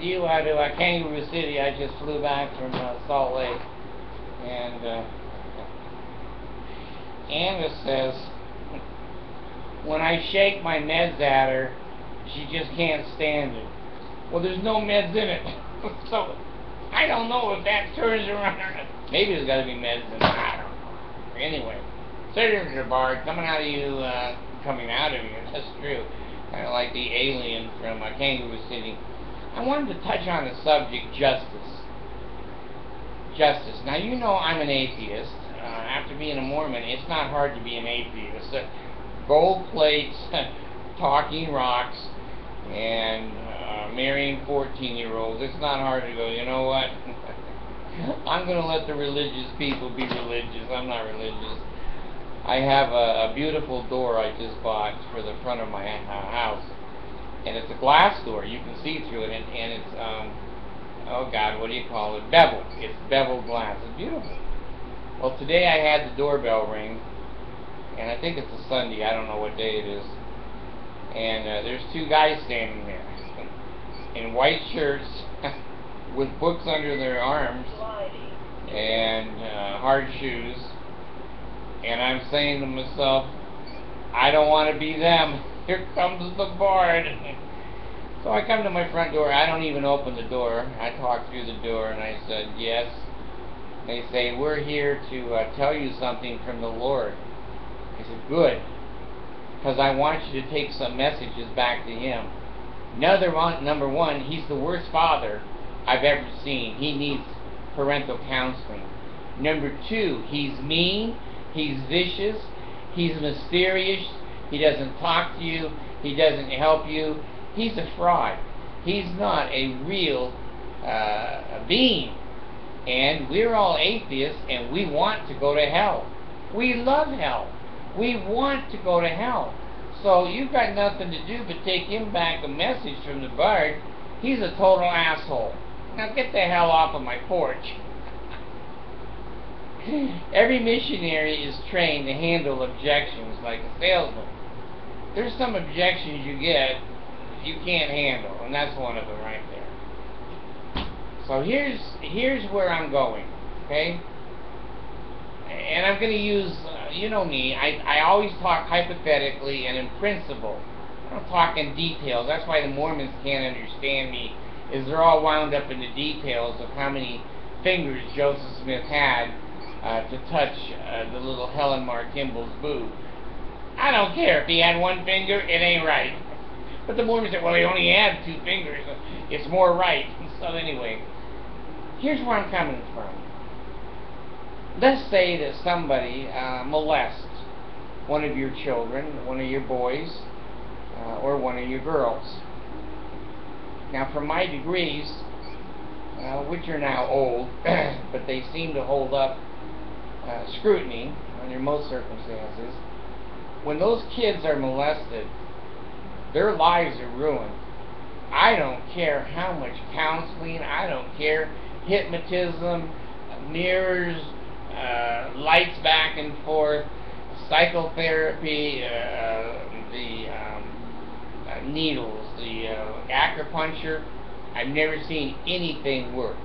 you to Kangaroo City. I just flew back from Salt Lake, and Anna says when I shake my meds at her, she just can't stand it. Well, there's no meds in it, so I don't know if that turns around or not. Maybe there's got to be meds in it. I don't know. Anyway, Senator Bard, coming out of you. That's true. Kind of like the alien from Kangaroo City. I wanted to touch on the subject justice. Justice. Now, you know I'm an atheist. After being a Mormon, it's not hard to be an atheist. Gold plates, talking rocks, and marrying 14-year-olds. It's not hard to go, you know what? I'm going to let the religious people be religious. I'm not religious. I have a beautiful door I just bought for the front of my house, and it's a glass door. You can see through it, and it's oh God, what do you call it? Beveled. It's beveled glass. It's beautiful. Well, today I had the doorbell ring, and I think it's a Sunday. I don't know what day it is. And there's two guys standing there in white shirts with books under their arms and hard shoes. And I'm saying to myself, I don't want to be them. Here comes the Bard. So I come to my front door. I don't even open the door. I talk through the door and I said, yes. They say, we're here to tell you something from the Lord. I said, good. Because I want you to take some messages back to Him. Number one, He's the worst father I've ever seen. He needs parental counseling. Number two, He's mean. He's vicious, he's mysterious, he doesn't talk to you, he doesn't help you, he's a fraud. He's not a real being. And we're all atheists and we want to go to hell. We love hell. We want to go to hell. So you've got nothing to do but take him back a message from the Bard. He's a total asshole. Now get the hell off of my porch. Every missionary is trained to handle objections like a salesman. There's some objections you get you can't handle, and that's one of them right there. So here's where I'm going, okay? And I'm going to use, you know me, I always talk hypothetically and in principle. I don't talk in details. That's why the Mormons can't understand me, is they're all wound up in the details of how many fingers Joseph Smith had to touch the little Helen Mar Kimball's boob. I don't care if he had one finger, it ain't right. But the Mormons said, well, he only had two fingers, it's more right. So anyway, here's where I'm coming from. Let's say that somebody molests one of your children, one of your boys, or one of your girls. Now, from my degrees, which are now old, but they seem to hold up scrutiny under most circumstances, when those kids are molested, their lives are ruined. I don't care how much counseling, I don't care, hypnotism, mirrors, lights back and forth, psychotherapy, the needles, the acupuncture. I've never seen anything work.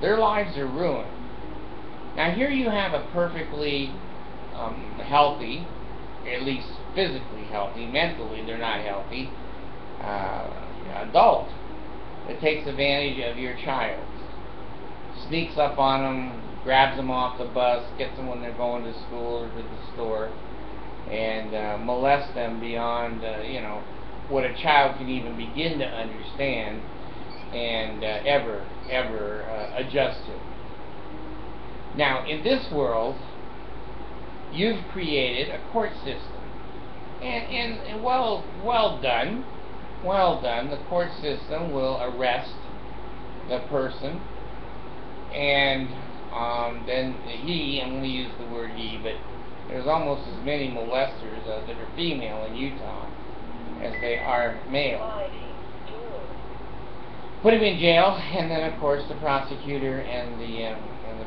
Their lives are ruined. Now here you have a perfectly healthy, at least physically healthy, mentally they're not healthy, adult that takes advantage of your child. Sneaks up on them, grabs them off the bus, gets them when they're going to school or to the store, and molests them beyond, you know, what a child can even begin to understand and ever adjust to. Now, in this world, you've created a court system, and well done. The court system will arrest the person, and then I'm going to use the word he, but there's almost as many molesters that are female in Utah as they are male. Put him in jail, and then of course the prosecutor and the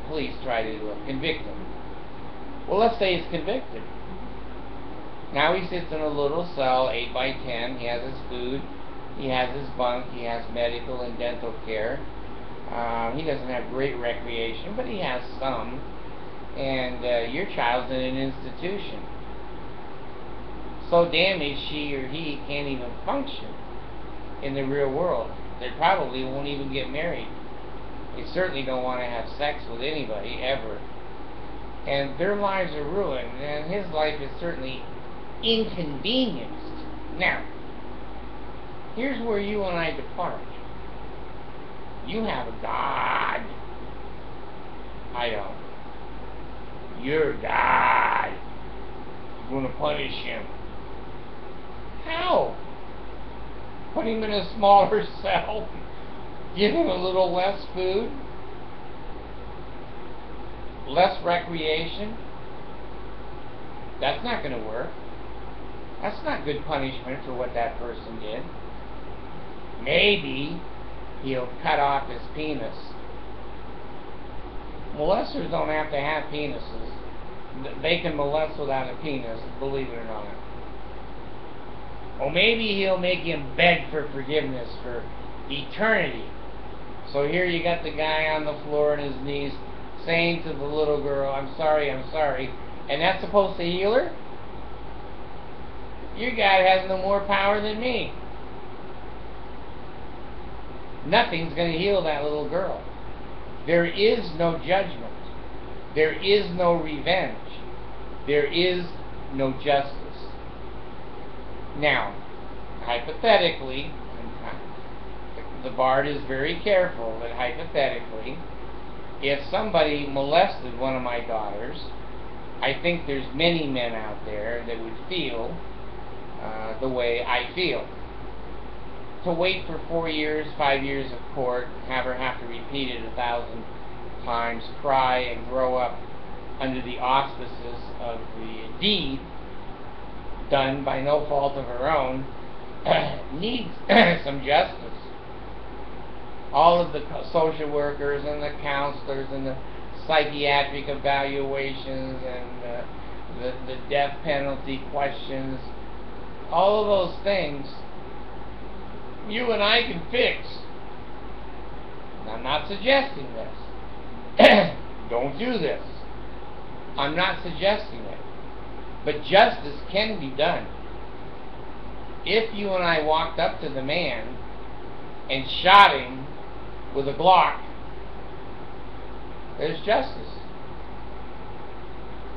police try to convict him. Well, let's say he's convicted. Now he sits in a little cell, 8 by 10. He has his food, He has his bunk, he has medical and dental care. He doesn't have great recreation, but he has some. And your child's in an institution. So damaged she or he can't even function in the real world. They probably won't even get married. They certainly don't want to have sex with anybody, ever. And their lives are ruined, and his life is certainly inconvenienced. Now, here's where you and I depart. You have a God. I don't. Your God is going to punish him. How? Put him in a smaller cell? Give him a little less food? Less recreation? That's not going to work. That's not good punishment for what that person did. Maybe he'll cut off his penis. Molesters don't have to have penises. They can molest without a penis, believe it or not. Or maybe he'll make him beg for forgiveness for eternity. So here you got the guy on the floor on his knees saying to the little girl, I'm sorry, and that's supposed to heal her? Your God has no more power than me. Nothing's going to heal that little girl. There is no judgment. There is no revenge. There is no justice. Now, hypothetically, the Bard is very careful that hypothetically, if somebody molested one of my daughters, I think there's many men out there that would feel the way I feel. To wait for 4 years, 5 years of court, have her have to repeat it 1,000 times, cry and grow up under the auspices of the deed done by no fault of her own, needs some justice. All of the social workers and the counselors and the psychiatric evaluations and the death penalty questions, all of those things you and I can fix. And I'm not suggesting this. Don't do this. I'm not suggesting it. But justice can be done. If you and I walked up to the man and shot him with a Glock, there's justice.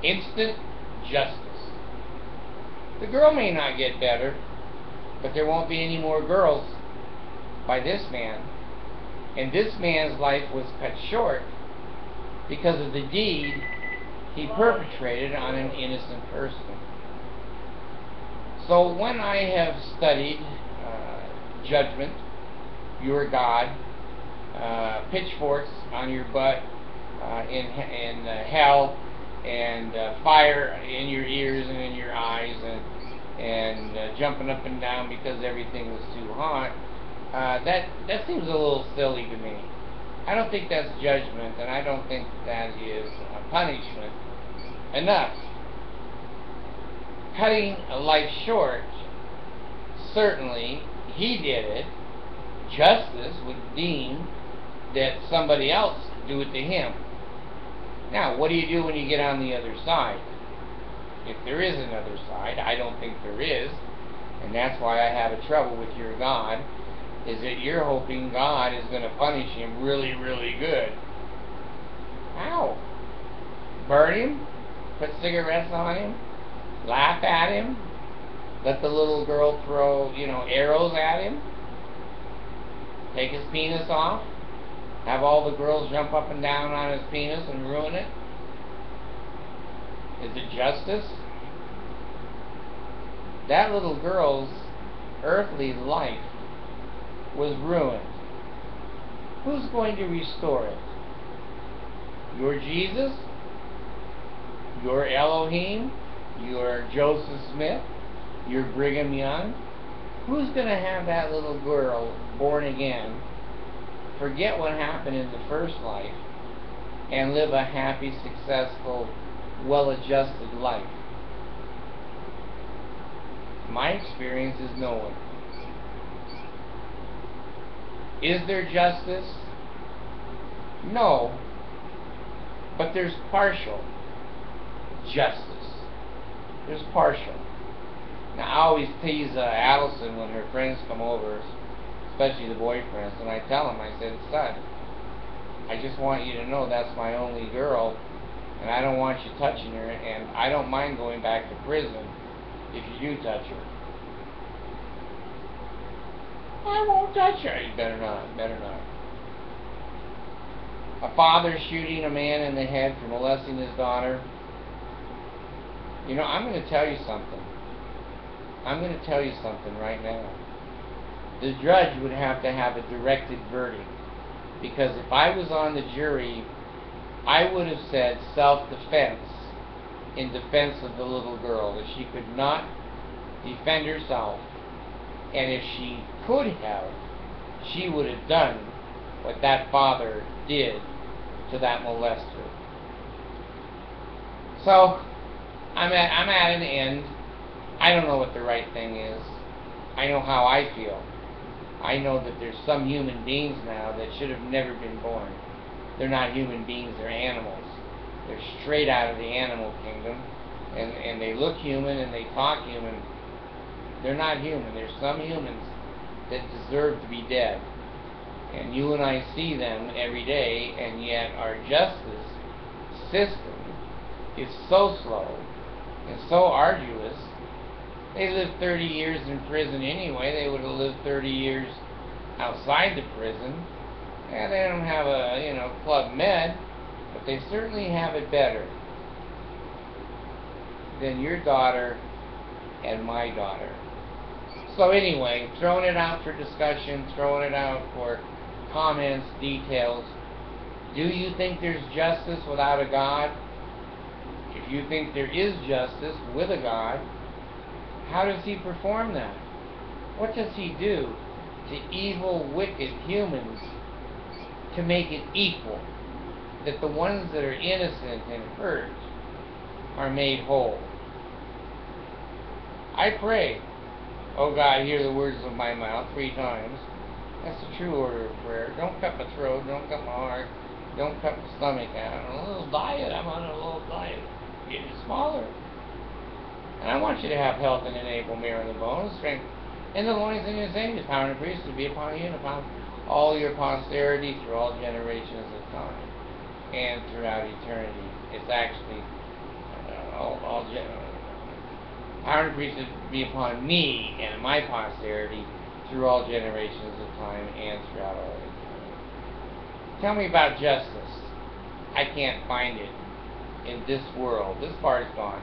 Instant justice. The girl may not get better, but there won't be any more girls by this man. And this man's life was cut short because of the deed he perpetrated on an innocent person. So when I have studied judgment, your God, pitchforks on your butt in hell, and fire in your ears and in your eyes, and jumping up and down because everything was too hot, that seems a little silly to me. I don't think that's judgment, and I don't think that is a punishment enough. Cutting a life short, certainly he did it. Justice would deem that somebody else do it to him. Now, what do you do when you get on the other side? If there is another side, I don't think there is, and that's why I have a trouble with your God, is that you're hoping God is going to punish him really, really good. How? Burn him? Put cigarettes on him? Laugh at him? Let the little girl throw, arrows at him? Take his penis off? Have all the girls jump up and down on his penis and ruin it? Is it justice? That little girl's earthly life was ruined. Who's going to restore it? Your Jesus? Your Elohim? Your Joseph Smith? Your Brigham Young? Who's going to have that little girl born again, forget what happened in the first life, and live a happy, successful, well-adjusted life? My experience is no one. Is there justice? No, but there's partial justice. There's partial. Now, I always tease Allison when her friends come over, especially the boyfriends, and I tell them, I said, son, I just want you to know that's my only girl, and I don't want you touching her, and I don't mind going back to prison if you do touch her. I won't touch her. You better not, better not. A father shooting a man in the head for molesting his daughter. You know, I'm going to tell you something. I'm going to tell you something right now. The judge would have to have a directed verdict, because if I was on the jury, I would have said self-defense in defense of the little girl, that she could not defend herself, and if she could have, she would have done what that father did to that molester. So, I'm at an end. I don't know what the right thing is. I know how I feel. I know that there's some human beings now that should have never been born. They're not human beings, they're animals. They're straight out of the animal kingdom, and they look human and they talk human. They're not human. There's some humans that deserve to be dead. And you and I see them every day, and yet our justice system is so slow and so arduous. They live 30 years in prison anyway. They would have lived 30 years outside the prison. And they don't have a, Club Med, but they certainly have it better than your daughter and my daughter. So anyway, throwing it out for discussion, throwing it out for comments, details. Do you think there's justice without a God? If you think there is justice with a God, how does he perform that? What does he do to evil, wicked humans to make it equal, that the ones that are innocent and hurt are made whole? I pray, oh God, hear the words of my mouth 3 times. That's the true order of prayer. Don't cut my throat, don't cut my heart, don't cut my stomach out. On a little diet, I'm on a little diet. Getting smaller. And I want you to have health and enable marrow in the bones, strength in the loins and your saviors, power and priest to be upon you and upon all your posterity through all generations of time and throughout eternity. It's actually power and priest to be upon me and my posterity through all generations of time and throughout all eternity. Tell me about justice. I can't find it in this world. This part's gone.